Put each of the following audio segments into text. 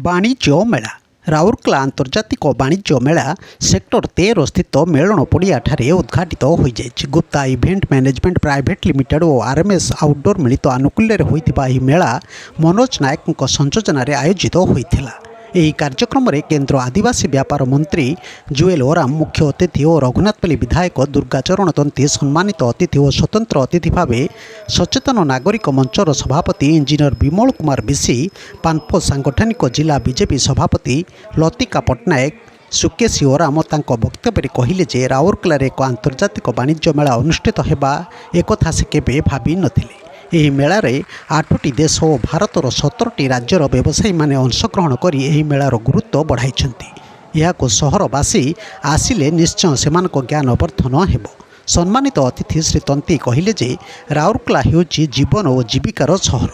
ବାଣିଜ୍ୟ ମେଳା ରାଉରକେଲା ଆନ୍ତର୍ଜାତିକ ବାଣିଜ୍ୟ ମେଳା ସେକ୍ଟର 13 ସ୍ଥିତ ମେଳଣ ପଡ଼ିଆଠାରେ ଉଦ୍ଘାଟିତ ହୋଇଯାଇଛି। Gupta event management private limited ଓ ଆର୍ଏମ୍ଏସ୍ ଆଉଟଡୋର୍ ମିଳିତ ଆନୁକୂଲ୍ୟରେ ହୋଇଥିବା ଏହି ମେଳା ମନୋଜ ନାୟକଙ୍କ ସଂଯୋଜନାରେ ଆୟୋଜିତ ହୋଇଥିଲା। ଏହି କାର୍ଯ୍ୟକ୍ରମରେ କେନ୍ଦ୍ର ଆଦିବାସୀ ବ୍ୟାପାର ମନ୍ତ୍ରୀ ଜୁଏଲ ଓରାମ ମୁଖ୍ୟ ଅତିଥି ଓ ରଘୁନାଥପଲ୍ଲୀ ବିଧାୟକ ଦୁର୍ଗାଚରଣ ଦନ୍ତୀ ସମ୍ମାନିତ ଅତିଥି ଓ ସ୍ୱତନ୍ତ୍ର ଅତିଥି ଭାବେ ସଚେତନ ନାଗରିକ ମଞ୍ଚର ସଭାପତି ଇଞ୍ଜିନିୟର ବିମଳ କୁମାର ବିଶି, ପାନ୍ପୋ ସାଂଗଠନିକ ଜିଲ୍ଲା ବିଜେପି ସଭାପତି ଲତିକା ପଟ୍ଟନାୟକ, ସୁକେଶୀ ଓରାମ ତାଙ୍କ ବକ୍ତବ୍ୟରେ କହିଲେ ଯେ ରାଉରକେଲାରେ ଏକ ଆନ୍ତର୍ଜାତିକ ବାଣିଜ୍ୟ ମେଳା ଅନୁଷ୍ଠିତ ହେବା ଏକଥା ସେ କେବେ ଭାବି ନଥିଲେ। ଏହି ମେଳାରେ 8ଟି ଦେଶ ଓ ଭାରତର 17ଟି ରାଜ୍ୟର ବ୍ୟବସାୟୀମାନେ ଅଂଶଗ୍ରହଣ କରି ଏହି ମେଳାର ଗୁରୁତ୍ୱ ବଢ଼ାଇଛନ୍ତି। ଏହାକୁ ସହରବାସୀ ଆସିଲେ ନିଶ୍ଚୟ ସେମାନଙ୍କ ଜ୍ଞାନବର୍ଦ୍ଧନ ହେବ। ସମ୍ମାନିତ ଅତିଥି ଶ୍ରୀ ତନ୍ତୀ କହିଲେ ଯେ ରାଉରକେଲା ହେଉଛି ଜୀବନ ଓ ଜୀବିକାର ସହର,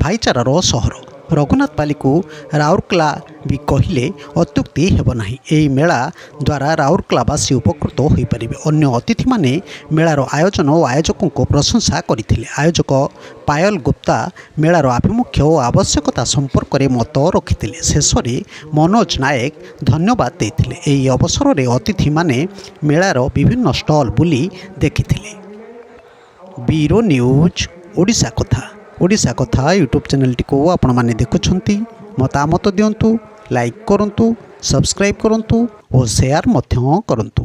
ଭାଇଚାରାର ସହର। ରଘୁନାଥପାଲିକୁ ରାଉରକେଲା ବି କହିଲେ ଅତ୍ୟୁକ୍ତି ହେବ ନାହିଁ। ଏହି ମେଳା ଦ୍ୱାରା ରାଉରକେଲାବାସୀ ଉପକୃତ ହୋଇପାରିବେ। ଅନ୍ୟ ଅତିଥିମାନେ ମେଳାର ଆୟୋଜନ ଓ ଆୟୋଜକଙ୍କୁ ପ୍ରଶଂସା କରିଥିଲେ। ଆୟୋଜକ ପାୟଲ ଗୁପ୍ତା ମେଳାର ଆଭିମୁଖ୍ୟ ଓ ଆବଶ୍ୟକତା ସମ୍ପର୍କରେ ମତ ରଖିଥିଲେ। ଶେଷରେ ମନୋଜ ନାୟକ ଧନ୍ୟବାଦ ଦେଇଥିଲେ। ଏହି ଅବସରରେ ଅତିଥିମାନେ ମେଳାର ବିଭିନ୍ନ ଷ୍ଟଲ୍ ବୁଲି ଦେଖିଥିଲେ। ବ୍ୟୁରୋ ନ୍ୟୁଜ୍ ଓଡ଼ିଶା କଥା ୟୁଟ୍ୟୁବ୍ ଚ୍ୟାନେଲଟିକୁ ଆପଣମାନେ ଦେଖୁଛନ୍ତି। ମତାମତ ଦିଅନ୍ତୁ, ଲାଇକ୍ କରନ୍ତୁ, ସବସ୍କ୍ରାଇବ୍ କରନ୍ତୁ ଓ ସେୟାର ମଧ୍ୟ କରନ୍ତୁ।